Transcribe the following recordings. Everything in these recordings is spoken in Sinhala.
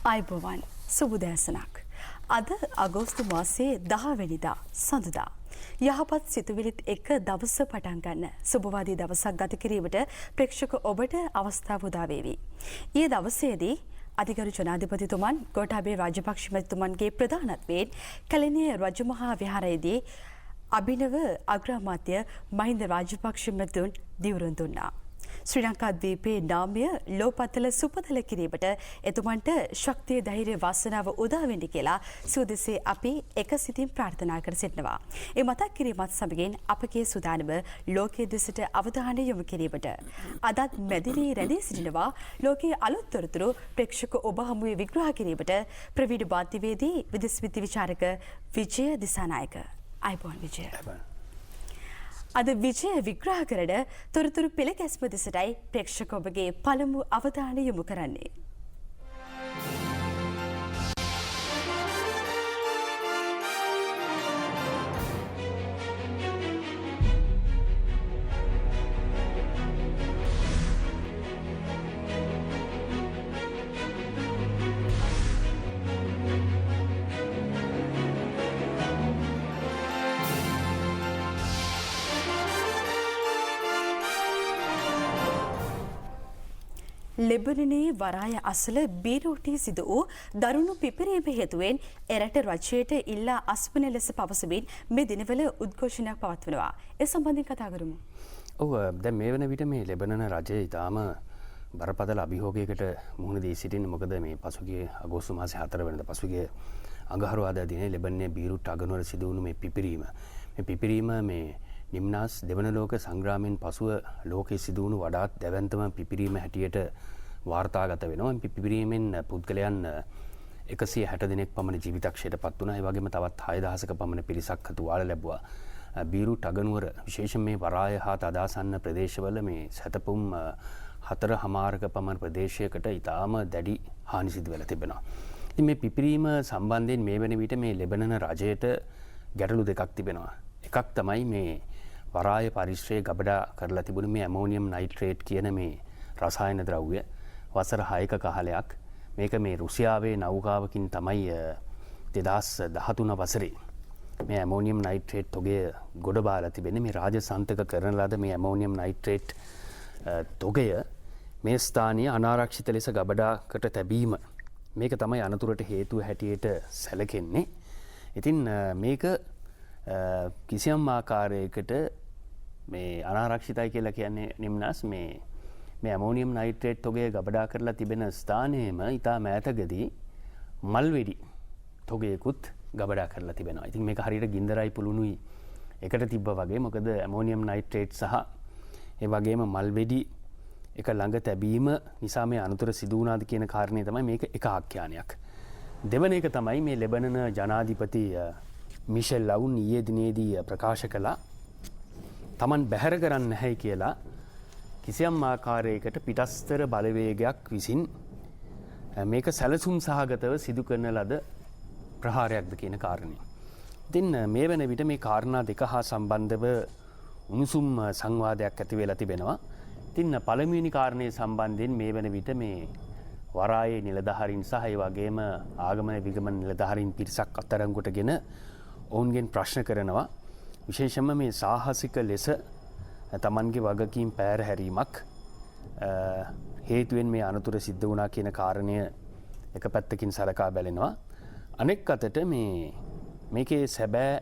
අයිබෝවන් සුබදෑසනක්. අද අගෝස්තු මාසයේ 10 වෙනිදා සඳුදා. යහපත් සිතුවිලිත් එක්ක දවස පටන් ගන්න සුබවාදී දවසක් ගත කිරීමට ප්‍රේක්ෂක ඔබට අවස්ථාව උදා වේවි. ඊයේ දවසේදී අධිකරු ජනාධිපතිතුමන් ගෝඨාභය රාජපක්ෂ මැතිතුමන්ගේ ප්‍රධානත්වයෙන් කැලණිය රජමහා විහාරයේදී අභිනව අග්‍රාමාත්‍ය මහින්ද රාජපක්ෂ මැතිතුන් දිවුරුම් දුන්නා. ශ්‍රී ලංකා ද්වීපයේ නාමය ලෝපතල සුපතල කිරීමට එතුමන්ට ශක්තිය ධෛර්ය වාසනාව උදා වෙන්න කියලා සුදෙසේ අපි එකසිතින් ප්‍රාර්ථනා කර සිටිනවා. ඒ මතක් කිරීමත් සමගින් අපගේ සූදානම ලෝකයේ දෙසට අවධානය යොමු කිරීමට අදත් මැදිරී රැඳී සිටිනවා ලෝකයේ අලුත් තොරතුරු ප්‍රේක්ෂක ඔබ හමුවේ විග්‍රහ කිරීමට ප්‍රවීණ මාධ්‍යවේදී විදේශ විද්‍යා විචාරක විජය දිසානායක. අයිබෝන් විජය. අද විජය විග්‍රහ කරන තොරතුරු පෙළ ගැස්ම දෙසටයි ප්‍රේක්ෂක ඔබගේ පළමු අවධානය යොමු කරන්නේ. ලෙබනනයේ වරාය අසල බීරෝටි සිදු වූ දරුණු පිපිරීම හේතුවෙන් එරට රජයට ඉල්ලා අස්පන ලෙස පවසමින් මේ දිනවල උද්ඝෝෂණයක් පවත්වනවා. ඒ සම්බන්ධයෙන් කතා කරමු. ඔව් දැන් මේ වෙන විට මේ ලෙබනන රජය ඊටාම බරපතල අභියෝගයකට මුහුණ දී සිටින්නේ. මොකද මේ පසුගිය අගෝස්තු මාසේ 4 වෙනිදා පසුගිය අඟහරුවාදා දිනේ ලෙබනනයේ බීරුට් අගනුවර සිදු වුණු මේ පිපිරීම. මේ පිපිරීම මේ නිම්නාස් දෙවන ලෝක සංග්‍රාමයෙන් පසුව ලෝකයේ සිදු වුණු වඩාත් දැවැන්තම පිපිරීම හැටියට වාර්තාගත වෙනවා. පිපිරීමෙන් පුද්ගලයන් 160 දෙනෙක් පමණ ජීවිතක්ෂයට පත් වුණා. ඒ වගේම තවත් 6000ක පමණ පිරිසක් තුවාල ලැබුවා. බීරුට් අගනුවර විශේෂයෙන් මේ වරාය හා තදාසන්න ප්‍රදේශවල මේ සැතපුම් 4.5ක පමණ ප්‍රදේශයකට ඊටාම දැඩි හානි සිදු වෙලා තිබෙනවා. ඉතින් මේ පිපිරීම සම්බන්ධයෙන් මේ වෙන විට මේ ලෙබනන රජයට ගැටලු දෙකක් තිබෙනවා. එකක් තමයි මේ වරාය පරිශ්‍රයේ ගබඩා කරලා තිබුණු මේ ඇමෝනියම් නයිට්‍රේට් කියන මේ රසායන ද්‍රව්‍ය වසර 6ක කාලයක් මේක මේ රුසියාවේ නෞකාවකින් තමයි 2013 වසරේ මේ ඇමෝනියම් නයිට්‍රේට් තොගය ගොඩ බාලා තිබෙන්නේ. මේ රාජසන්තක කරන ලද මේ ඇමෝනියම් නයිට්‍රේට් තොගය මේ ස්ථානීය අනාරක්ෂිත ලෙස ගබඩාකට තැබීම මේක තමයි අනතුරට හේතුව හැටියට සැලකෙන්නේ. ඉතින් මේක කිසියම් ආකාරයකට මේ අනාරක්ෂිතයි කියලා කියන්නේ නිම්නාස් මේ ඇමෝනියම් නයිට්‍රේට් තොගය ගබඩා කරලා තිබෙන ස්ථානයේම ඉතා මෑතකදී මල්වෙඩි තොගයකුත් ගබඩා කරලා තිබෙනවා. ඉතින් මේක හරියට ගින්දරයි පුළුණුයි එකට තිබ්බා වගේ. මොකද ඇමෝනියම් නයිට්‍රේට් සහ ඒ වගේම මල්වෙඩි එක ළඟ තැබීම නිසා මේ අනතුර සිදු වුණාද කියන කාරණේ තමයි මේක එක ආඛ්‍යානයක්. දෙවන එක තමයි මේ ලෙබනන ජනාධිපති මිෂෙල් ලවුන් ඊයේ දිනේදී ප්‍රකාශ කළා තමන් බැහැර කරන්නේ නැහැ කියලා කිසියම් ආකාරයකට පිටස්තර බලවේගයක් විසින් මේක සැලසුම් සහගතව සිදු කරන ලද ප්‍රහාරයක්ද කියන කාරණේ. ඉතින් මේ වෙන විට මේ කාරණා දෙක හා සම්බන්ධව උණුසුම් සංවාදයක් ඇති වෙලා තිබෙනවා. ඉතින් පළමුවෙනි කාරණේ සම්බන්ධයෙන් මේ වෙන විට මේ වරායේ නිලධාරීන් සහ ඒ වගේම ආගමන විගමන නිලධාරීන් පිරිසක් අත්අඩංගුවටගෙන ඔවුන්ගෙන් ප්‍රශ්න කරනවා. විශේෂයෙන්ම මේ සාහසික ලෙස තමන්ගේ වගකීම් පැහැර හැරීමක් හේතුවෙන් මේ අනතුර සිද්ධ වුණා කියන කාරණය එක පැත්තකින් සලකා බැලෙනවා. අනෙක් අතට මේකේ සැබෑ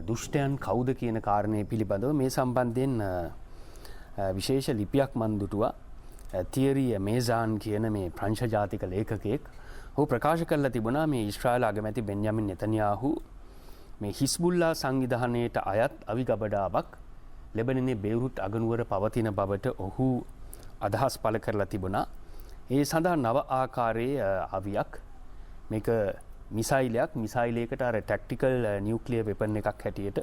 දුෂ්ටයන් කවුද කියන කාරණය පිළිබඳව මේ සම්බන්ධයෙන් විශේෂ ලිපියක් මන් දුටුවා. තියරි මේසාන් කියන මේ ප්‍රංශ ජාතික ලේඛකයෙක්. ඔහු ප්‍රකාශ කරලා තිබුණා මේ ඊශ්‍රායල් අගමැති බෙන්යාමින් නෙතන්යාහු මේ හිස්බුල්ලා සංවිධානයට අයත් අවි ගබඩාවක් ලෙබනනේ බේරුට් අගනුවර පවතින බවට ඔහු අදහස් පළ කරලා තිබුණා. ඒ සඳහා නව ආකාරයේ අවියක් මේක මිසයිලයකට අර ටැක්ටිකල් නියුක්ලියර් වෙපන් එකක් හැටියට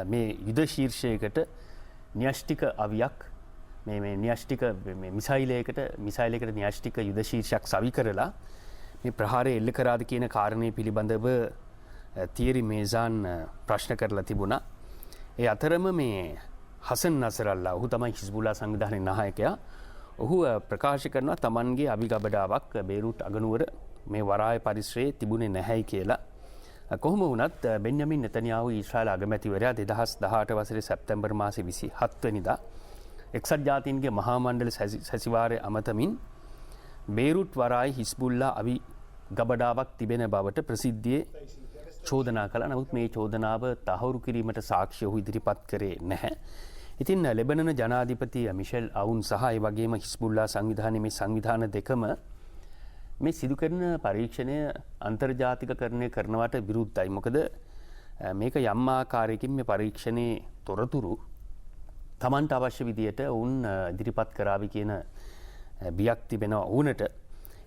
මේ යුද ශීර්ෂයකට න්‍යෂ්ටික අවියක් මේ න්‍යෂ්ටික මිසයිලයකට න්‍යෂ්ටික යුද ශීර්ෂයක් සවි කරලා මේ ප්‍රහාරය එල්ල කරාද කියන කාරණය පිළිබඳව තියරි මේසාන් ප්‍රශ්න කරලා තිබුණා. ඒ අතරම මේ හසන් නසරල්ලා ඔහු තමයි හිස්බුල්ලා සංවිධානයේ නායකයා. ඔහු ප්‍රකාශ කරනවා තමන්ගේ අභිගබඩාවක් බේරුට් අගනුවර මේ වරාය පරිශ්‍රයේ තිබුණේ නැහැයි කියලා. කොහොම වුණත් බෙන්ජමින් නෙතන්යාහු ඊශ්‍රායල් අගමැතිවරයා 2018 වසරේ සැප්තැම්බර් මාසේ 27 වෙනිදා එක්සත් ජාතීන්ගේ මහා මණ්ඩල සැසිවාරය අමතමින් බේරුට් වරායි හිස්බුල්ලා අභිගබඩාවක් තිබෙන බවට ප්‍රසිද්ධියේ චෝදනා කළා. නමුත් මේ චෝදනාව තහවුරු කිරීමට සාක්ෂි ඔහු ඉදිරිපත් කරේ නැහැ. ඉතින් ලෙබනන ජනාධිපති මිෂෙල් අවුන් සහ ඒ වගේම හිස්බුල්ලා සංවිධානයේ මේ සංවිධාන දෙකම මේ සිදු කරන පරීක්ෂණය අන්තර්ජාතිකකරණය කරනවට විරුද්ධයි. මොකද මේක යම් ආකාරයකින් මේ පරීක්ෂණයේ තොරතුරු තමන්ට අවශ්‍ය විදියට ඔවුන් ඉදිරිපත් කරાવી කියන බියක් තිබෙනවා වුණට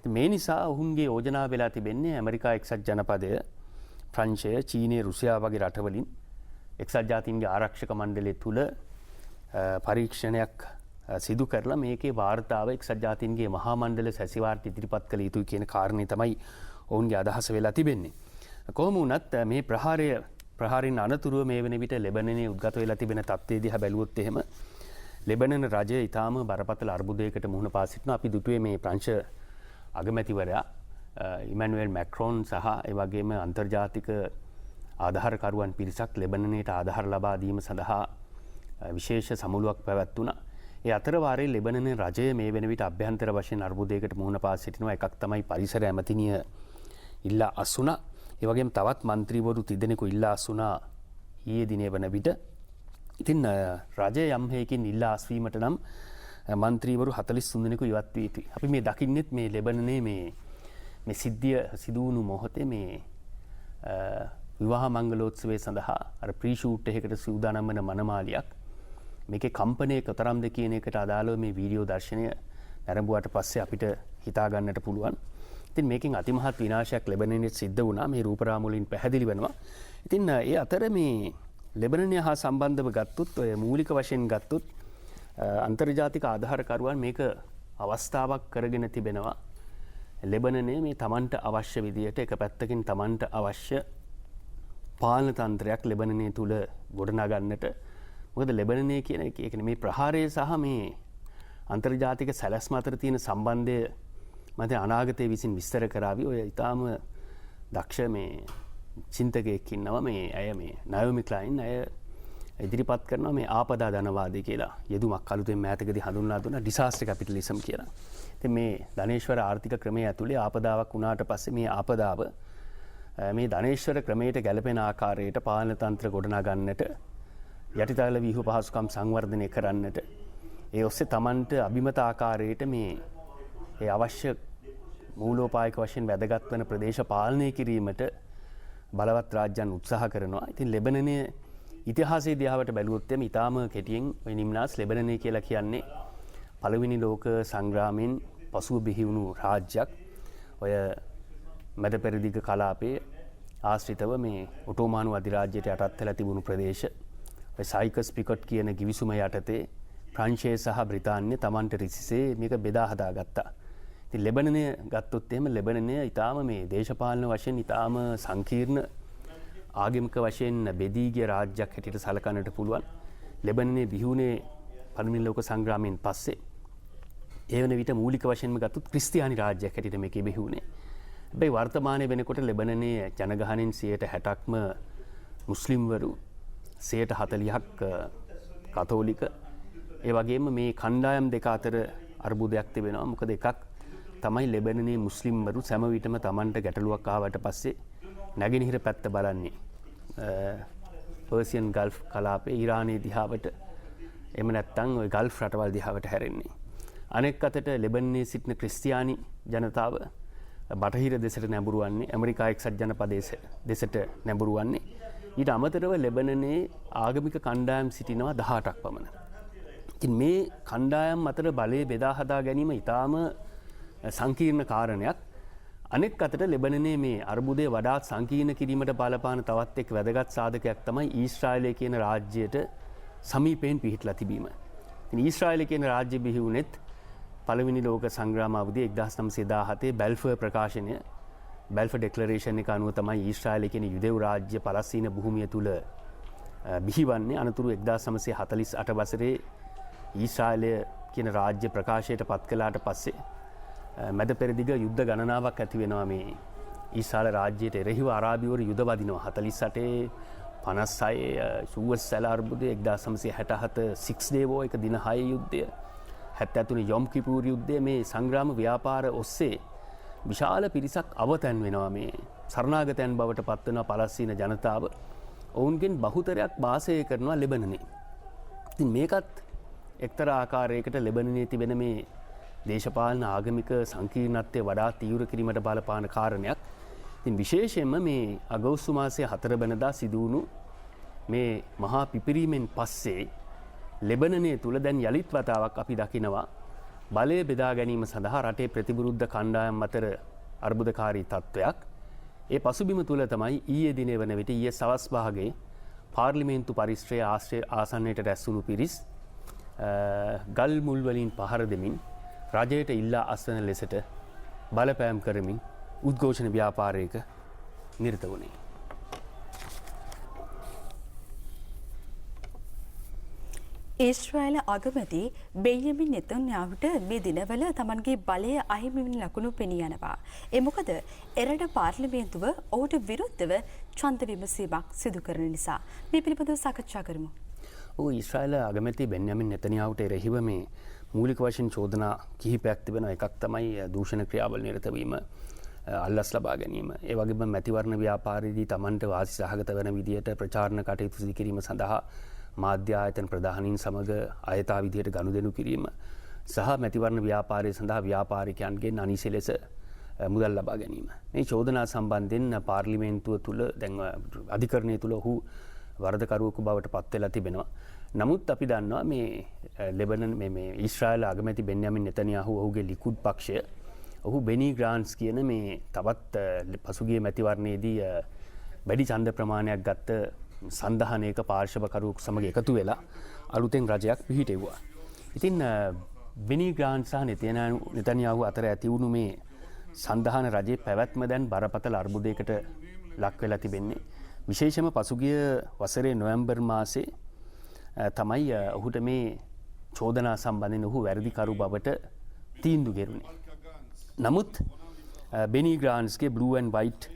මේ නිසා ඔවුන්ගේ යෝජනා වෙලා තිබෙන්නේ ඇමරිකා එක්සත් ජනපදය, ප්‍රංශය, චීනය, රුසියාව වගේ රටවලින් එක්සත් ජාතීන්ගේ ආරක්ෂක මණ්ඩලය තුල පරීක්ෂණයක් සිදු කරලා මේකේ වාර්තාව එක්සත් ජාතීන්ගේ මහා මණ්ඩල සැසිවාරයට ඉදිරිපත් කළ යුතුයි කියන කාරණේ තමයි ඔවුන්ගේ අදහස වෙලා තිබෙන්නේ. කොහොම වුණත් මේ ප්‍රහාරයෙන් අනතුරුව මේ වෙන විට ලෙබනනයේ උද්ගත වෙලා තිබෙන තත්ත්වය දිහා බැලුවොත් එහෙම ලෙබනන රජය ඊටාම බරපතල අර්බුදයකට මුහුණ පා සිටිනවා. අපි දුටුවේ මේ ප්‍රංශ අගමැතිවරයා ඉමැනුවෙල් මැක්‍රෝන් සහ ඒ වගේම අන්තර්ජාතික ආධාරකරුවන් පිරිසක් ලෙබනනයට ආධාර ලබා දීම සඳහා විශේෂ සමුළුවක් පැවැත්වුණා. ඒ අතර වාරයේ ලෙබනන රජය මේ වෙන විට අභ්‍යන්තර වශයෙන් අර්බුදයකට මුහුණ පා සිටිනවා. එකක් තමයි පරිසර ඇමතිනිය ඉල්ලා අසුණා. ඒ වගේම තවත් മന്ത്രിවරු තිදෙනෙකු ඉල්ලා අසුණා ඊයේ දිනේ වන විට. ඉතින් රජය යම් හේකින් ඉල්ලා අස්වීමට නම් മന്ത്രിවරු 43 දෙනෙකු ඉවත් වී සිටි. අපි මේ දකින්නෙත් මේ ලෙබනනේ මේ සිද්ධිය සිදු වුණු මොහොතේ මේ විවාහ මංගලෝත්සවය සඳහා අර ප්‍රී ෂූට් එකකට සූදානම් වන මනමාලියක් මේකේ කම්පනය කොතරම්ද කියන එකට අදාළව මේ වීඩියෝ දර්ශනය ආරම්භුවාට පස්සේ අපිට හිතා ගන්නට පුළුවන්. ඉතින් මේකෙන් අතිමහත් විනාශයක් ලෙබනනයේ සිද්ධ වුණා. මේ රූපරාම වලින් පැහැදිලි වෙනවා. ඉතින් ඒ අතර මේ ලෙබනනය හා සම්බන්ධව ගත්තොත් ඔය මූලික වශයෙන් ගත්තොත් අන්තර්ජාතික ආධාරකරුවන් මේක අවස්ථාවක් කරගෙන තිබෙනවා. ලෙබනනයේ මේ තමන්ට අවශ්‍ය විදියට එක පැත්තකින් තමන්ට අවශ්‍ය පාලන තන්ත්‍රයක් ලෙබනනයේ තුල ගොඩනගන්නට. මොකද ලෙබනනයේ කියන එක කියන්නේ මේ ප්‍රහාරය සහ මේ අන්තර්ජාතික සැලැස්ම අතර තියෙන සම්බන්ධය මත අනාගතයේ විසින් විස්තර කරાવી. ඔය ඊටාම දක්ෂ මේ චින්තකයෙක් ඉන්නවා මේ අය මේ නයෝමි ක්ලයින් අය ඉදිරිපත් කරනවා මේ ආපදා ධනවාදී කියලා යෙදුමක් අලුතෙන් මෑතකදී හඳුන්වා දුන්නා ඩිසාස්ටර් කැපිටලිසම් කියලා. ඉතින් මේ ධනේශ්වර ආර්ථික ක්‍රමයේ ඇතුලේ ආපදාවක් වුණාට පස්සේ මේ ආපදාව මේ ධනේශ්වර ක්‍රමයට ගැලපෙන ආකාරයට පාලන තන්ත්‍ර ගොඩනගා ගන්නට යටිතල වීහු පහසුකම් සංවර්ධනය කරන්නට ඒ ඔස්සේ Tamanට අභිමත ආකාරයට මේ ඒ අවශ්‍ය මූලෝපායක වශයෙන් වැදගත් වෙන ප්‍රදේශ පාලනය කිරීමට බලවත් රාජ්‍යයන් උත්සාහ කරනවා. ඉතින් ලෙබනනයේ ඉතිහාසයේ දිහාවට බැලුවොත් එමේ ඊටාම කෙටියෙන් ඔය නිම්නාස් ලෙබනනය කියලා කියන්නේ පළවෙනි ලෝක සංග්‍රාමයෙන් පසුව බිහි වුණු රාජ්‍යයක්. ඔය මැද පෙරදිග කලාපයේ ආශ්‍රිතව මේ ඔටෝමානු අධිරාජ්‍යයට යටත් වෙලා තිබුණු ප්‍රදේශ ඔය සයිකස් පිකොට් කියන ගිවිසුම යටතේ ප්‍රංශය සහ බ්‍රිතාන්‍ය Tamanට රිසිසේ මේක බෙදා හදාගත්තා. ඉතින් ලෙබනනය ගත්තොත් එහෙම ලෙබනනය ඊටාම මේ දේශපාලන වශයෙන් ඊටාම සංකීර්ණ ආගමික වශයෙන් බෙදී ගිය රාජ්‍යයක් හැටියට සැලකන්නට පුළුවන්. ලෙබනනයේ බිහිුනේ පළවෙනි ලෝක සංග්‍රාමයෙන් පස්සේ. ඒ වෙන විට මූලික වශයෙන්ම ගත්තොත් ක්‍රිස්තියානි රාජ්‍යයක් හැටියට මේකේ බිහිුනේ. හැබැයි වර්තමානයේ වෙනකොට ලෙබනනයේ ජනගහනයෙන් 60%ක්ම මුස්ලිම්වරු 40%ක් කතෝලික. ඒ වගේම මේ කණ්ඩායම් දෙක අතර අර්බුදයක් තිබෙනවා. මොකද එකක් තමයි ලෙබනනයේ මුස්ලිම්වරු සෑම විටම Tamanට ගැටලුවක් ආවට පස්සේ නැගෙනහිර පැත්ත බලන්නේ. පර්සියන් ගල්ෆ් කලාපයේ ඊරානයේ දිහාවට එහෙම නැත්නම් ওই ගල්ෆ් රටවල් දිහාවට හැරෙන්නේ. අනෙක් අතට ලෙබනනයේ සිටින ක්‍රිස්තියානි ජනතාව බටහිර දෙසට නැඹුරු වන්නේ, ඇමරිකා එක්සත් ජනපදයේ දෙසට නැඹුරු වන්නේ. ඊට අමතරව ලෙබනනයේ ආගමික කණ්ඩායම් සිටිනවා 18ක් පමණ. ඉතින් මේ කණ්ඩායම් අතර බලය බෙදා හදා ගැනීම ඊටාම සංකීර්ණ කාරණයක්. අනෙක් අතට ලෙබනනයේ මේ අර්බුදය වඩාත් සංකීර්ණ කිරීමට බලපාන තවත් එක් වැදගත් සාධකයක් තමයි ඊශ්‍රායලය කියන රාජ්‍යයට සමීපයෙන් පිහිටලා තිබීම. ඉතින් ඊශ්‍රායලය කියන රාජ්‍ය බිහි වුණෙත් පළවෙනි ලෝක සංග්‍රාම අවධියේ 1917 බැල්ෆර් ප්‍රකාශනය බැල්ෆර් ඩෙක්ලරේෂන් එක අනුව තමයි ඊශ්‍රායලය කියන යුදෙව් රාජ්‍ය පලස්තීන භූමිය තුල බිහිවන්නේ. අනතුරු 1948 වසරේ ඊශ්‍රායලය කියන රාජ්‍ය ප්‍රකාශයට පත් කළාට පස්සේ මැද පෙරදිග යුද්ධ ගණනාවක් ඇති වෙනවා මේ ඊශ්‍රායල රාජ්‍යයට එරෙහිව අරාබිවරු යුද වදිනවා 48 56 සූවස් සැල අර්බුදය 1967 සික්ස් ඩේ වෝ එක දින 6 යුද්ධය 73 යොම් කිපූර් යුද්ධය මේ සංග්‍රාම ව්‍යාපාර ඔස්සේ විශාල පිරිසක් අවතැන් වෙනවා මේ සරණාගතයන් බවට පත්වන පලස්තීන ජනතාව ඔවුන්ගෙන් බහුතරයක් වාසය කරනවා ලෙබනනේ. ඉතින් මේකත් එක්තරා ආකාරයකට ලෙබනනේ තිබෙන මේ දේශපාලන ආගමික සංකීර්ණත්වය වඩා තීව්‍ර කිරීමට බලපාන කාරණයක්. ඉතින් විශේෂයෙන්ම මේ අගෝස්තු මාසයේ 4 වෙනිදා සිදු වුණු මේ මහා පිපිරීමෙන් පස්සේ ලෙබනනේ තුල දැන් යලිත් වතාවක් අපි දකිනවා බලය බෙදා ගැනීම සඳහා රටේ ප්‍රතිවිරුද්ධ කණ්ඩායම් අතර අර්බුදකාරී තත්ත්වයක්. ඒ පසුබිම තුල තමයි ඊයේ දිනේ වන විට ඊයේ සවස් භාගයේ පාර්ලිමේන්තු පරිශ්‍රයේ ආසන්නයට රැස් වුණු පිරිස් ගල් මුල් වලින් පහර දෙමින් රජයට ඉල්ලා අස්වන ලෙසට බලපෑම් කරමින් උද්ඝෝෂණ ව්‍යාපාරයක නිරත වුණේ. ඊශ්‍රායල අගමැති බෙන්යමින් නෙතන්යාහුට මේ දිනවල තමන්ගේ බලය අහිමි වෙන ලකුණු පෙනී යනවා. ඒ මොකද එරට පාර්ලිමේන්තුව ඔහුට විරුද්ධව ඡන්ද විමසීමක් සිදු කරන නිසා. මේ පිළිබඳව සාකච්ඡා කරමු. ඊශ්‍රායල අගමැති බෙන්යමින් නෙතන්යාහුට එරෙහිව මේ මූලික වශයෙන් චෝදනා කිහිපයක් තිබෙනවා. එකක් තමයි දූෂණ ක්‍රියාවල නිරත වීම, අල්ලස් ලබා ගැනීම. ඒ වගේම මැතිවරණ ව්‍යාපාරයේදී Tamanට වාසි සහගත වන විදියට ප්‍රචාරණ කටයුතු සිදු කිරීම සඳහා මාධ්‍ය ආයතන ප්‍රධානීන් සමග අයථා විදියට ගනුදෙනු කිරීම සහ මැතිවරණ ව්‍යාපාරය සඳහා ව්‍යාපාරිකයන්ගෙන් අනිසි ලෙස මුදල් ලබා ගැනීම. මේ චෝදනා සම්බන්ධයෙන් පාර්ලිමේන්තුව තුළ දැන් අධිකරණය තුළ ඔහු වරදකරුවෙකු බවට පත් වෙලා තිබෙනවා. නමුත් අපි දන්නවා මේ ලෙබනන් මේ ඊශ්‍රායල අගමැති බෙන්යාමින් නෙතන්යාහු ඔහුගේ ලිකුඩ් පක්ෂය ඔහු බෙනි ග්‍රාන්ට්ස් කියන මේ තවත් පසුගිය මැතිවරණයේදී වැඩි ඡන්ද ප්‍රමාණයක් ගත්ත සන්ධානයක පාර්ශවකරුවෙකු සමග එකතු වෙලා අලුතෙන් රජයක් පිහිටෙව්වා. ඉතින් බෙනි ග්‍රාන්ට්ස් සහ නෙතන්යාහු අතර ඇති වුණු මේ සන්ධාන රජයේ පැවැත්ම දැන් බරපතල අර්බුදයකට ලක් වෙලා තිබෙන්නේ. විශේෂම පසුගිය වසරේ නොවැම්බර් මාසේ තමයි ඔහුට මේ චෝදනා සම්බන්ධයෙන් ඔහු වැරදිකරු බවට තීන්දුව කෙරුණේ. නමුත් බෙනි ග්‍රාන්ට්ස්ගේ බ්ලූ ඇන්ඩ් වයිට්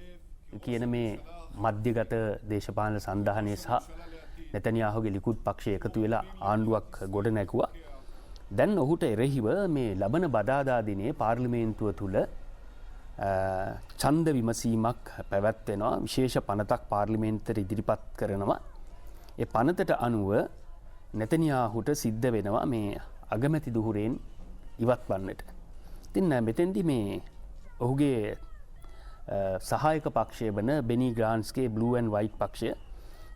කියන මේ මධ්‍යගත දේශපාලන සන්ධානය සහ නෙතන්යාහුගේ ලිකුඩ් පක්ෂය එකතු වෙලා ආණ්ඩුවක් ගොඩ නැගුවා. දැන් ඔහුට එරෙහිව මේ ලබන බදාදා දිනේ පාර්ලිමේන්තුව තුළ ඡන්ද විමසීමක් පැවැත්වෙනවා. විශේෂ පනතක් පාර්ලිමේන්තුවට ඉදිරිපත් කරනවා. ඒ පනතට අනුව නෙතන්යාහුට සිද්ධ වෙනවා මේ අගමැති දුහුරෙන් ඉවත් වන්නට. ඉතින් මෙතෙන්දි මේ ඔහුගේ සහායක පක්ෂය වන බෙනි ග්‍රාන්ට්ස්ගේ බ්ලූ ඇන්ඩ් වයිට් පක්ෂය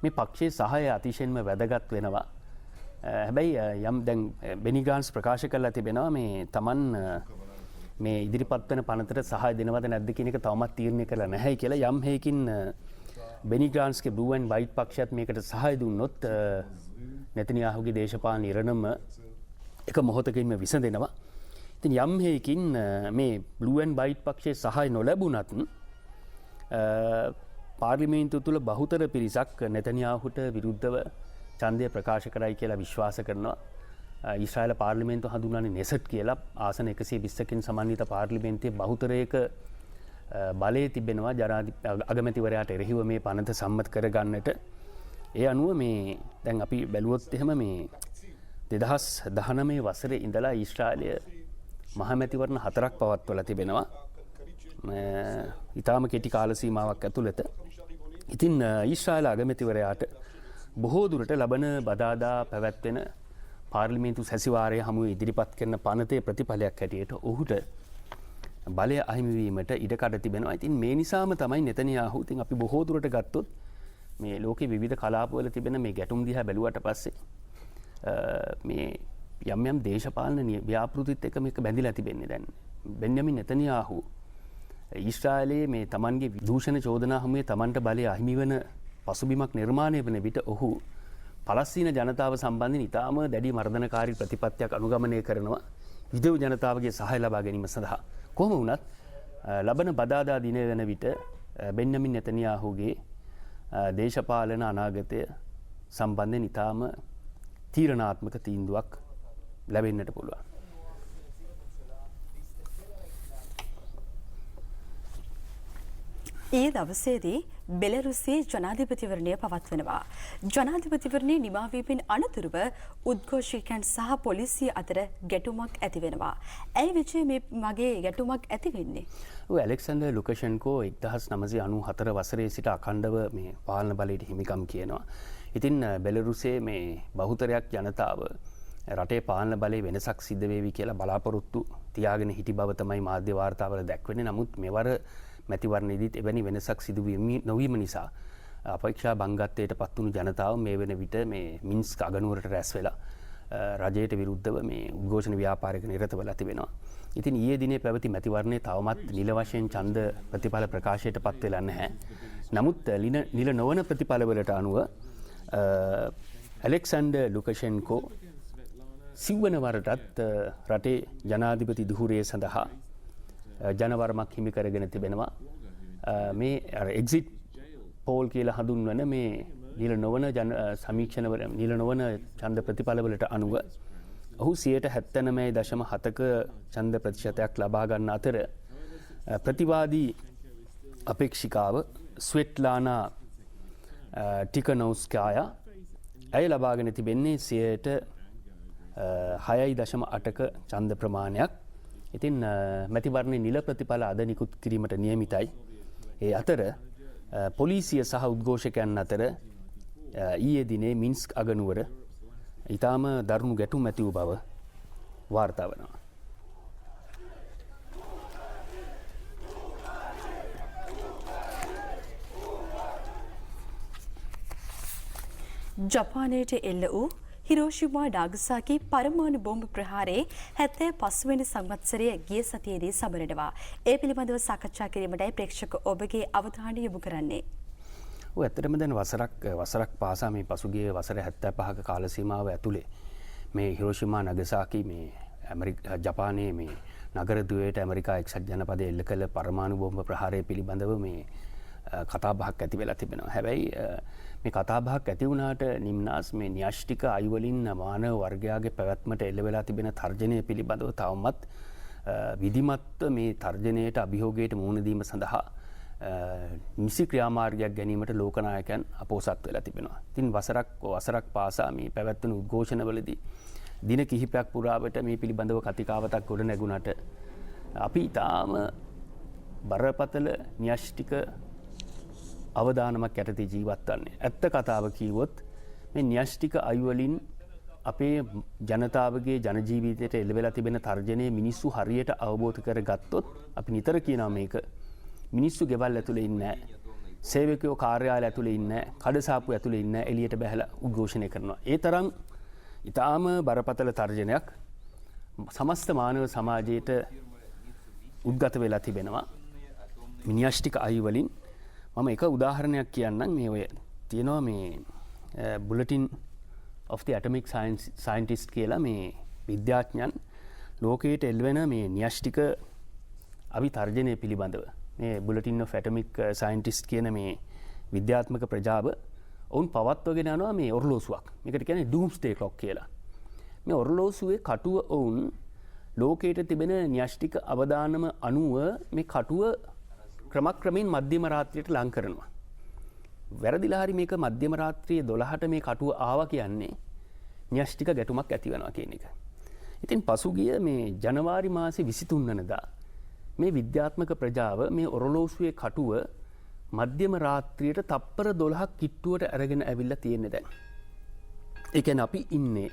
මේ පක්ෂයේ සහාය අතිශයින්ම වැදගත් වෙනවා. හැබැයි යම් දැන් බෙනි ග්‍රාන්ට්ස් ප්‍රකාශ කරලා තිබෙනවා මේ Taman මේ ඉදිරිපත් වෙන පනතට සහාය දෙනවද නැද්ද කියන එක තවමත් තීරණය කරලා නැහැ කියලා. යම් හේකින් බෙනි ග්‍රාන්ට්ස්ගේ බ්ලූ ඇන්ඩ් වයිට් පක්ෂයත් මේකට සහාය දුන්නොත් නෙතන්යාහුගේ දේශපාලන ඉරණම එක මොහොතකින්ම විසඳෙනවා. ඉතින් යම් හේකින් මේ බ්ලූ ඇන්ඩ් වයිට් පක්ෂයේ සහාය නොලැබුණත් පාර්ලිමේන්තුව තුළ බහුතර පිරිසක් නෙතන්යාහුට විරුද්ධව ඡන්දය ප්‍රකාශ කරයි කියලා විශ්වාස කරනවා. ඊශ්‍රායල පාර්ලිමේන්තුව හඳුන්වන්නේ නෙසට් කියලා. ආසන 120කින් සමන්විත පාර්ලිමේන්තුවේ බහුතරයක බලය තිබෙනවා අගමැතිවරයාට එරෙහිව මේ පනත සම්මත කරගන්නට. ඒ අනුව මේ දැන් අපි බැලුවොත් එහෙම මේ 2019 වසරේ ඉඳලා ඊශ්‍රායලය මහමැතිවරණ 4ක් පවත්වලා තිබෙනවා. ඉතාම කෙටි කාල සීමාවක් ඇතුළත. ඉතින් ඊශ්‍රායල අගමැතිවරයාට බොහෝ දුරට ලබන බදාදා පැවැත්වෙන පාර්ලිමේන්තු සැසිවාරය හමුවේ ඉදිරිපත් කරන පනතේ ප්‍රතිඵලයක් හැටියට ඔහුට බලය අහිමිවීමට ඉඩකඩ තිබෙනවා. ඉතින් මේ නිසාම තමයි නෙතන්යාහු ඉතින් අපි බොහෝ දුරට ගත්තොත් මේ ලෝකේ විවිධ කලාපවල තිබෙන මේ ගැටුම් දිහා බැලුවට පස්සේ මේ යම් යම් දේශපාලන ව්‍යාපෘතිත් එක්ක මේක බැඳිලා තිබෙන්නේ. දැන් බෙන්යාමින් නෙතන්යාහු ඊශ්‍රායලයේ මේ Tamanගේ දූෂණ චෝදනා හමුවේ Tamanට බලය අහිමි වන පසුබිමක් නිර්මාණය වන විට ඔහු පලස්තීන ජනතාව සම්බන්ධයෙන් ඉතාම දැඩි මර්ධනකාරී ප්‍රතිපත්තියක් අනුගමනය කරනවා විදෙව් ජනතාවගේ සහාය ලබා ගැනීම සඳහා. කොහොම වුණත් ලබන බදාදා දිනය වන විට බෙන්යාමින් නෙතන්යාහුගේ දේශපාලන අනාගතය සම්බන්ධයෙන් ඉතාම තීරණාත්මක තීන්දුවක් ලැබෙන්නට පුළුවන්. ඊයේ දවසේදී බෙලරුසියේ ජනාධිපතිවරණය පවත්වනවා. ජනාධිපතිවරණය නිමාවීමෙන් අනතුරුව උද්ඝෝෂකයන් සහ පොලිසිය අතර ගැටුමක් ඇති වෙනවා. ඇයි විජය මේ වගේ ගැටුමක් ඇති වෙන්නේ? ඇලෙක්සැන්ඩර් ලුකෂෙන්කෝ 1994 වසරේ සිට අඛණ්ඩව මේ පාලන බලයට හිමිකම් කියනවා. ඉතින් බෙලරුසියේ මේ බහුතරයක් ජනතාව රටේ පාලන බලයේ වෙනසක් සිද්ධ වේවි කියලා බලාපොරොත්තු තියාගෙන හිටි බව තමයි මාධ්‍ය වාර්තාවල දැක්වෙන්නේ. නමුත් මෙවර මැතිවරණයේදීත් එවැනි වෙනසක් සිදු නොවීම නිසා අපේක්ෂා බංගත්වයට පත්වුණු ජනතාව මේ වෙන විට මේ මින්ස්ක් අගනුවරට රැස් වෙලා රජයට විරුද්ධව මේ උද්ඝෝෂණ ව්‍යාපාරයක නිරත වෙලා තිබෙනවා. ඉතින් ඊයේ දිනේ පැවති මැතිවරණයේ තවමත් නිල වශයෙන් ඡන්ද ප්‍රතිඵල ප්‍රකාශයට පත් වෙලා නැහැ. නමුත් නිල නොවන ප්‍රතිඵලවලට අනුව ඇලෙක්සැන්ඩර් ලුකෂෙන්කෝ සිව්වන වරටත් රටේ ජනාධිපති දුහුරේ සඳහා ජනවරමක් හිමි කරගෙන තිබෙනවා. මේ එක්සිට් පෝල් කියලා හඳුන්වන මේ නිල නොවන සමීක්ෂණවල නිල නොවන ඡන්ද ප්‍රතිඵලවලට අනුව ඔහු 79.7ක ඡන්ද ප්‍රතිශතයක් ලබා ගන්න අතර ප්‍රතිවාදී අපේක්ෂිකාව ස්වෙට්ලානා ටිකනෝස්කායා ඇය ලබාගෙන තිබෙන්නේ 6.8ක ඡන්ද ප්‍රමාණයක්. ඉතින් මැතිවරණයේ නිල ප්‍රතිඵල අද නිකුත් කිරීමට නියමිතයි. ඒ අතර පොලිසිය සහ උද්ඝෝෂකයන් අතර ඊයේ දිනේ මින්ස්ක් අගනුවර ඊටාම දරුණු ගැටුම් ඇති වූ බව වාර්තා වෙනවා. ජපානයට එල්ල වූ හිරෝෂිමා නාගසාකි පරමාණු බෝම්බ ප්‍රහාරයේ 75 වෙනි සංවත්සරය ගිය සතියේදී සමරනවා. ඒ පිළිබඳව සාකච්ඡා කිරීමටයි ප්‍රේක්ෂක ඔබගේ අවධානය යොමු කරන්නේ. ඇත්තටම දැන් වසරක් පාසා මේ පසුගිය වසර 75ක කාල සීමාව ඇතුලේ මේ හිරෝෂිමා නාගසාකි මේ ජපානයේ මේ නගර ද්වේෂයට ඇමරිකා එක්සත් ජනපදයේ එල්ල කළ පරමාණු බෝම්බ ප්‍රහාරය පිළිබඳව මේ කතාබහක් ඇති වෙලා තිබෙනවා. හැබැයි මේ කතාබහක් ඇති වුණාට නිම්නාස් මේ න්‍යෂ්ටික අයුවලින් මානව වර්ගයාගේ පැවැත්මට එල්ල වෙලා තිබෙන තර්ජනය පිළිබඳව තවමත් විධිමත්ව මේ තර්ජනයට අභියෝගයට මුහුණ දීම සඳහා නිසි ක්‍රියාමාර්ගයක් ගැනීමට ලෝකනායකයන් අපෝසත් වෙලා තිබෙනවා. ඉතින් වසරක් පාසා මේ පැවැත්වෙන උද්ඝෝෂණවලදී දින කිහිපයක් පුරාවට මේ පිළිබඳව කතිකාවතක් ගොඩ නැගුණට අපි ඊටාම බරපතල න්‍යෂ්ටික අවදානමක් යටතේ ජීවත් වන්නේ. ඇත්ත කතාව කිව්වොත් මේ න්‍යෂ්ටික අයුවලින් අපේ ජනතාවගේ ජන ජීවිතයට එල්ල වෙලා තිබෙන තර්ජනය මිනිස්සු හරියට අවබෝධ කරගත්තොත් අපි නිතර කියනවා මේක මිනිස්සු ගෙවල් ඇතුලේ ඉන්නේ නැහැ. සේවකයෝ කාර්යාලය ඇතුලේ ඉන්නේ නැහැ. කඩසාප්පු ඇතුලේ ඉන්නේ නැහැ. එළියට බහැලා උද්ඝෝෂණය කරනවා. ඒ තරම් ඊටාම බරපතල තර්ජනයක් සමස්ත මානව සමාජයට උද්ගත වෙලා තිබෙනවා. න්‍යෂ්ටික අයුවලින් මම එක උදාහරණයක් කියන්නම්. මේ ඔය තියෙනවා මේ බුලටින් of the atomic scientist කියලා මේ විද්‍යාඥයන් ලෝකයට එල්වෙන මේ න්‍යෂ්ටික අවිතර්ජනය පිළිබඳව මේ බුලටින් of atomic scientist කියන මේ විද්‍යාත්මක ප්‍රජාව ඔවුන් පවත්වගෙන යනවා මේ ඔරලෝසුවක්. මේකට කියන්නේ doomsday clock කියලා. මේ ඔරලෝසුවේ කටුව ඔවුන් ලෝකයට තිබෙන න්‍යෂ්ටික අවදානම අනුව මේ කටුව ක්‍රමක්‍රමයෙන් මධ්‍යම රාත්‍රියට ලං කරනවා. වැරදිලා හරි මේක මධ්‍යම රාත්‍රියේ 12ට මේ කටුව ආවා කියන්නේ න්‍යෂ්ටික ගැටුමක් ඇති වෙනවා කියන එක. ඉතින් පසුගිය මේ ජනවාරි මාසේ 23 වෙනිදා මේ විද්‍යාත්මක ප්‍රජාව මේ ඔරලෝසුවේ කටුව මධ්‍යම රාත්‍රියට තප්පර 12ක් කිට්ටුවට අරගෙන ඇවිල්ලා තියෙන්නේ දැන්. ඒ කියන්නේ අපි ඉන්නේ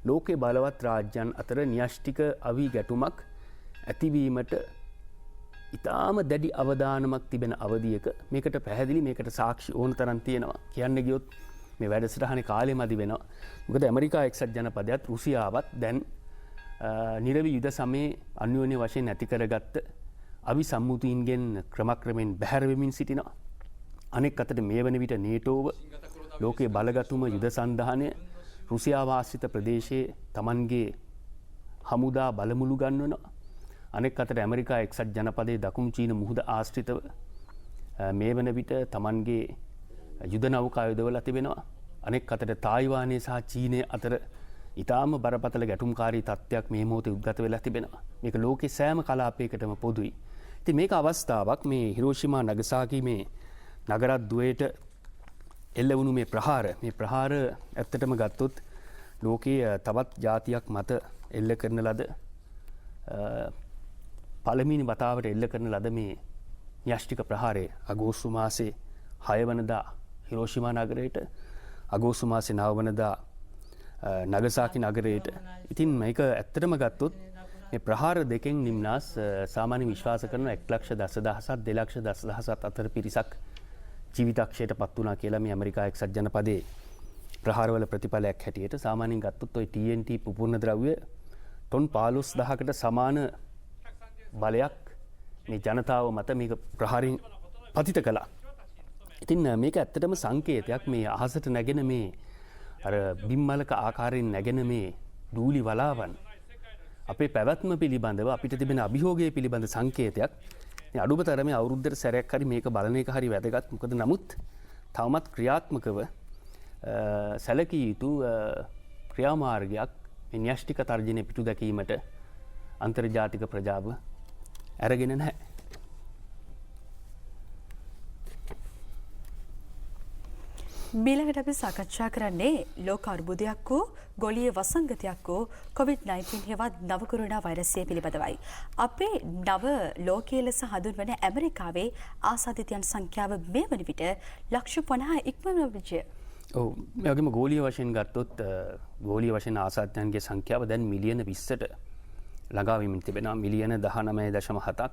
ලෝකේ බලවත් රාජ්‍යයන් අතර න්‍යෂ්ටික අවි ගැටුමක් ඇතිවීමට ඉතාම දැඩි අවදානමක් තිබෙන අවධියක මේකට පැහැදිලි මේකට සාක්ෂි ඕන තරම් තියෙනවා. කියන්න ගියොත් මේ වැඩසටහනේ කාලෙ මදි වෙනවා. මොකද ඇමරිකා එක්සත් ජනපදයත් රුසියාවත් දැන් නිරවි යුද සමයේ අන්‍යෝන්‍ය වශයෙන් නැති කරගත්ත අවි සම්මුතීන්ගෙන් ක්‍රමක්‍රමෙන් බැහැර වෙමින් සිටිනවා. අනෙක් අතට මේ වන විට නේටෝව ලෝකයේ බලගතුම යුද සන්ධානය රුසියාව ආශ්‍රිත ප්‍රදේශයේ Tamanගේ හමුදා බලමුළු ගන්වනවා. අනෙක් අතට ඇමරිකා එක්සත් ජනපදයේ දකුණු චීන මුහුද ආශ්‍රිතව මේ වන විට Tamanගේ යුද නෞකා යොදවලා තිබෙනවා. අනෙක් අතට තායිවානයේ සහ චීනය අතර ඉතාම බරපතල ගැටුම්කාරී තත්ත්වයක් මේ මොහොතේ උද්ගත වෙලා තිබෙනවා. මේක ලෝකේ සෑම කලාපයකටම පොදුයි. ඉතින් මේක අවස්ථාවක් මේ හිරෝෂිමා නගසාකි මේ නගරද්වයට එල්ල වුණු මේ ප්‍රහාර ඇත්තටම ගත්තොත් ලෝකයේ තවත් ජාතියක් මත එල්ල කරන ලද පළමුවෙනි වතාවට එල්ල කරන ලද මේ න්‍යෂ්ටික ප්‍රහාරය අගෝස්තු මාසේ 6 වෙනිදා හිරෝෂිමා නගරයට අගෝස්තු මාසේ 9 වෙනිදා නගසාකි නගරයට. ඉතින් මේක ඇත්තටම ගත්තොත් මේ ප්‍රහාර දෙකෙන් නිම්නාස් සාමාන්‍ය විශ්වාස කරන 1,10,000ත් 2,10,000ත් අතර පිරිසක් ජීවිතක්ෂයට පත් වුණා කියලා මේ ඇමරිකා එක්සත් ජනපදයේ ප්‍රහාරවල ප්‍රතිඵලයක් හැටියට සාමාන්‍යයෙන් ගත්තොත් ওই TNT පුපුරන ද්‍රව්‍ය ටොන් 15,000කට සමාන බලයක් මේ ජනතාව මත මේක ප්‍රහාරයෙන් පතිත කළා. ඉතින් මේක ඇත්තටම සංකේතයක් මේ අහසට නැගෙන මේ අර බිම්මලක ආකාරයෙන් නැගෙන මේ දූලි වලාවන් අපේ පැවැත්ම පිළිබඳව අපිට තිබෙන අභියෝගය පිළිබඳ සංකේතයක්. මේ අඩුබතර මේ අවුරුද්දට සැරයක් හරි මේක බලන එක හරි වැදගත්. මොකද නමුත් තවමත් ක්‍රියාත්මකව සැලකිය යුතු ක්‍රියාමාර්ගයක් මේ න්‍යෂ්ටික තර්ජනය පිටු දැකීමට අන්තර්ජාතික ප්‍රජාව අරගෙන නැහැ. මීළඟට අපි සාකච්ඡා කරන්නේ ලෝක අර්බුදයක් වූ ගොලීය වසංගතයක් වූ COVID-19 හෙවත් නව කොරෝනා වෛරසය පිළිබඳවයි. අපේ නව ලෝකීය ලෙස හඳුන්වන ඇමරිකාවේ ආසාදිතයන් සංඛ්‍යාව මේ වන විට ලක්ෂ 50 ඉක්මවන විජය. ඔව් මේ වගේම ගෝලීය වශයෙන් ගත්තොත් ගෝලීය වශයෙන් ආසාදිතයන්ගේ සංඛ්‍යාව දැන් මිලියන 20ට ළඟා වෙමින් තිබෙනවා. මිලියන 19.7ක්.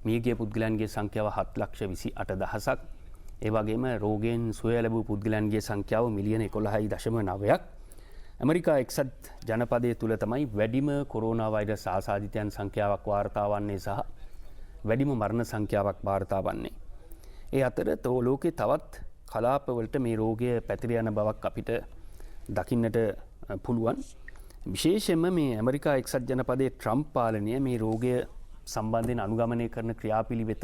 මියගිය පුද්ගලයන්ගේ සංඛ්‍යාව 7,28,000ක්. ඒ වගේම රෝගයෙන් සුවය ලැබූ පුද්ගලයන්ගේ සංඛ්‍යාව මිලියන 11.9ක්. ඇමරිකා එක්සත් ජනපදයේ තුල තමයි වැඩිම කොරෝනා වෛරස් ආසාදිතයන් සංඛ්‍යාවක් වාර්තා වන්නේ සහ වැඩිම මරණ සංඛ්‍යාවක් වාර්තා වන්නේ. ඒ අතර ලෝකේ තවත් කලාපවලට මේ රෝගය පැතිර යන බවක් අපිට දකින්නට පුළුවන්. විශේෂයෙන්ම මේ ඇමරිකා එක්සත් ජනපදයේ ට්‍රම්ප් පාලනය මේ රෝගය සම්බන්ධයෙන් අනුගමනය කරන ක්‍රියාපිළිවෙත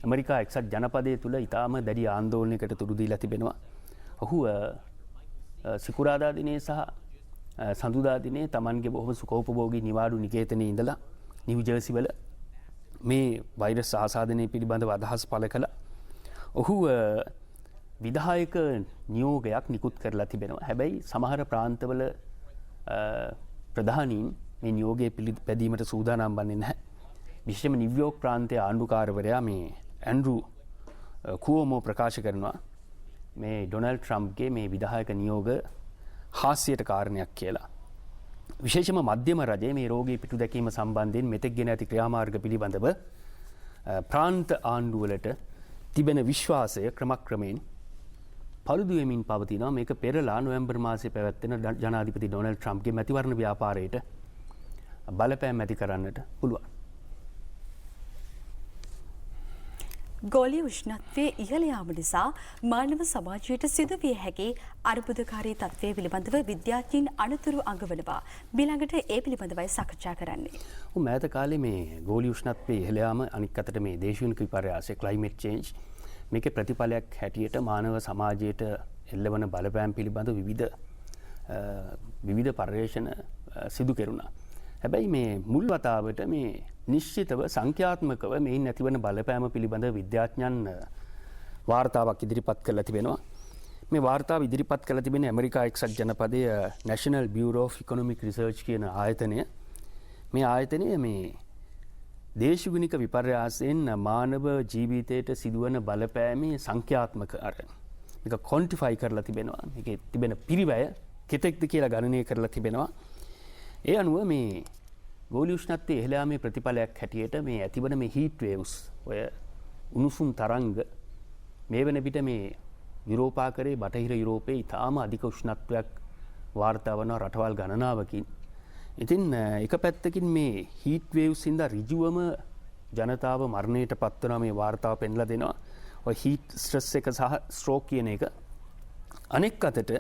ඇමරිකා එක්සත් ජනපදයේ තුල ඉතාම දැඩි ආందోලනයකට තුඩු දීලා තිබෙනවා. ඔහු සිකුරාදා දිනේ සහ සඳුදා දිනේ Tamanගේ බොහොම සුඛෝපභෝගී නිවාඩු නිකේතනයේ ඉඳලා නිව් ජර්සි වල මේ වෛරස් ආසාදනය පිළිබඳව අදහස් පළ කළා. ඔහු විධායක නියෝගයක් නිකුත් කරලා තිබෙනවා. හැබැයි සමහර ප්‍රාන්තවල ප්‍රධානීන් මේ නියෝගය පිළිපැදීමට සූදානම් වන්නේ නැහැ. විශේෂයෙන්ම නිව්යෝක් ප්‍රාන්තයේ ආණ්ඩුකාරවරයා මේ ඇන්ඩ්‍රු කුවෝමෝ ප්‍රකාශ කරනවා මේ ඩොනල්ඩ් ට්‍රම්ප්ගේ මේ විධායක නියෝග හාස්‍යයට කාරණයක් කියලා. විශේෂයෙන්ම මධ්‍යම රජයේ මේ රෝගී පිටු දැකීම සම්බන්ධයෙන් මෙතෙක් ගෙන ඇති ක්‍රියාමාර්ග පිළිබඳව ප්‍රාන්ත ආණ්ඩුවලට තිබෙන විශ්වාසය ක්‍රමක්‍රමයෙන් පළුදු වෙමින් පවතිනවා. මේක පෙරලා නොවැම්බර් මාසයේ පැවැත්වෙන ජනාධිපති ඩොනල්ඩ් ට්‍රම්ප්ගේ මැතිවරණ ව්‍යාපාරයට බලපෑම් ඇති කරන්නට පුළුවන්. ගෝලීය උෂ්ණත්වයේ ඉහළ යාම නිසා මානව සමාජයට සිදුවිය හැකි අර්බුදකාරී තත්ත්වය පිළිබඳව විද්‍යාඥයින් අනුතුරු අඟවනවා. ඊළඟට ඒ පිළිබඳවයි සාකච්ඡා කරන්නේ. මෑත කාලේ මේ ගෝලීය උෂ්ණත්වයේ ඉහළ යාම අනික් අතට මේ දේශීය විපර්යාසය climate change මේකේ ප්‍රතිඵලයක් හැටියට මානව සමාජයට එල්ලවන බලපෑම් පිළිබඳ විවිධ පර්යේෂණ සිදු කෙරුණා. හැබැයි මේ මුල් වතාවට මේ නිශ්චිතව සංඛ්‍යාත්මකව මේන් ඇතිවන බලපෑම පිළිබඳ විද්‍යාඥයන් වාර්තාවක් ඉදිරිපත් කරලා තිබෙනවා. මේ වාර්තාව ඉදිරිපත් කරලා තිබෙන ඇමරිකා එක්සත් ජනපදයේ National Bureau of Economic Research කියන ආයතනය. මේ ආයතනය මේ දේශගුණික විපර්යාසයෙන් මානව ජීවිතයට සිදුවන බලපෑමේ සංඛ්‍යාත්මක මේක ක්වොන්ටිෆයි කරලා තිබෙනවා. මේකේ තිබෙන පිරිවැය කෙතෙක්ද කියලා ගණනය කරලා තිබෙනවා. ඒ අනුව මේ ගෝලීය උෂ්ණත්වයේ ඉහළ යාමේ ප්‍රතිඵලයක් හැටියට මේ ඇතිවන මේ හීට් වේව්ස් ඔය උණුසුම් තරංග මේ වෙන විට මේ යුරෝපාකරයේ බටහිර යුරෝපයේ ඉතාම අධික උෂ්ණත්වයක් වාර්තා වන රටවල් ගණනාවකින්. ඉතින් එක පැත්තකින් මේ හීට් වේව්ස් හින්දා ඍජුවම ජනතාව මරණයට පත්වන මේ වාර්තාව පෙන්ලා දෙනවා. ඔය හීට් ස්ට්‍රෙස් එක සහ ස්ට්‍රෝක් කියන එක. අනෙක් අතට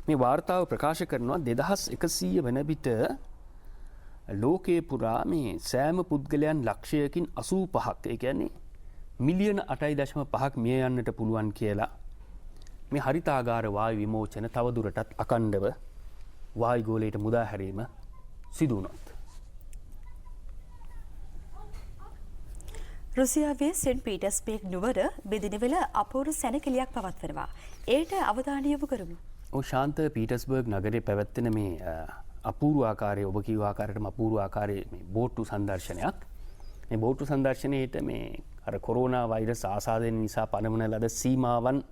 මේ වාර්තාව ප්‍රකාශ කරනවා 2100 වෙන විට ලෝකයේ පුරා මේ සෑම පුද්ගලයන් ලක්ෂයකින් 85ක් ඒ කියන්නේ මිලියන 8.5ක් මිය යන්නට පුළුවන් කියලා මේ හරිතාගාර වායු විමෝචන තව දුරටත් අකණ්ඩව වායු ගෝලයට මුදා හැරීම සිදු වුණොත්. රුසියාවේ සෙන්ට් පීටර්ස්බර්ග් නුවර බෙදිනවෙල අපූර්ව සැනකෙළියක් පවත්වනවා. ඒට අවධානය යොමු කරමු. ශාන්ත පීටර්ස්බර්ග් නගරේ පැවැත්වෙන මේ අපූර්ව ආකාරයේ ඔබ කිව්ව ආකාරයටම අපූර්ව ආකාරයේ මේ බෝට්ටු සංදර්ශනයක්. මේ බෝට්ටු සංදර්ශනයේට මේ අර කොරෝනා වෛරස් ආසාදනය නිසා පනවන ලද සීමාවන්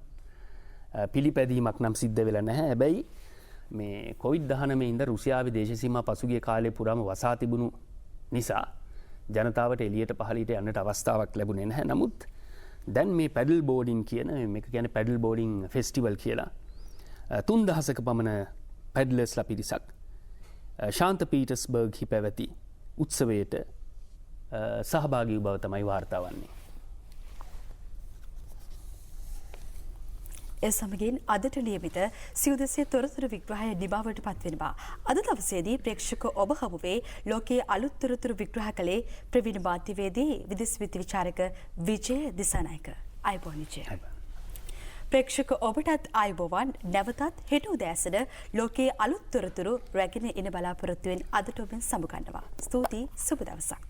පිළිපැදීමක් නම් සිද්ධ වෙලා නැහැ. හැබැයි මේ කොවිඩ්-19 ඉඳ රුසියාවේ දේශ සීමා පසුගිය කාලේ පුරාම වසා තිබුණු නිසා ජනතාවට එළියට පහළට යන්නට අවස්ථාවක් ලැබුණේ නැහැ. නමුත් දැන් මේ පැඩල් බෝඩින් කියන මේක කියන්නේ පැඩල් බෝඩින් ෆෙස්ටිවල් කියලා 3000ක පමණ පැඩලර්ස්ලා පිරිසක් ශාන්ත පීටර්ස්බර්ග් හි පැවති උත්සවයට සහභාගී වූ බව තමයි වාර්තා වන්නේ. ඒ සමගින් අදට නියමිත සිව්දෙසේ තොරතුරු විග්‍රහය නිමාවට පත්වෙනවා. අද දවසේදී ප්‍රේක්ෂක ඔබ හමුවේ ලෝකයේ අලුත් තොරතුරු විග්‍රහ කළේ ප්‍රවීණ මාධ්‍යවේදී විදේශ විද්‍ය විචාරක විජය දිසානායක. අයබෝන් විජය. ප්‍රේක්ෂක ඔබටත් අයබෝවන්. නැවතත් හෙට උදෑසන ලෝකයේ අලුත් තොරතුරු රැගෙන එන බලාපොරොත්තුවෙන් අදට ඔබෙන් සමුගන්නවා. ස්තුතියි. සුබ දවසක්.